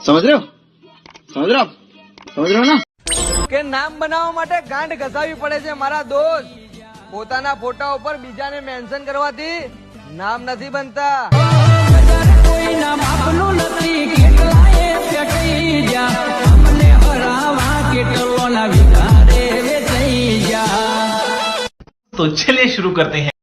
સમજ રહ્યો ના કે નામ બનાવવા માટે ગાંઠ ઘસાવી પડે છે મારા દોસ્ત. પોતાના ફોટા ઉપર બીજાને મેન્શન કરવાથી નામ નથી બનતા. કોઈ નામ આપનું નથી, કેટલાએ ફેંકી ગયા, અમને હરાવા કેટલોના વિચારે વેચાઈ ગયા. तो चलिए शुरू करते हैं.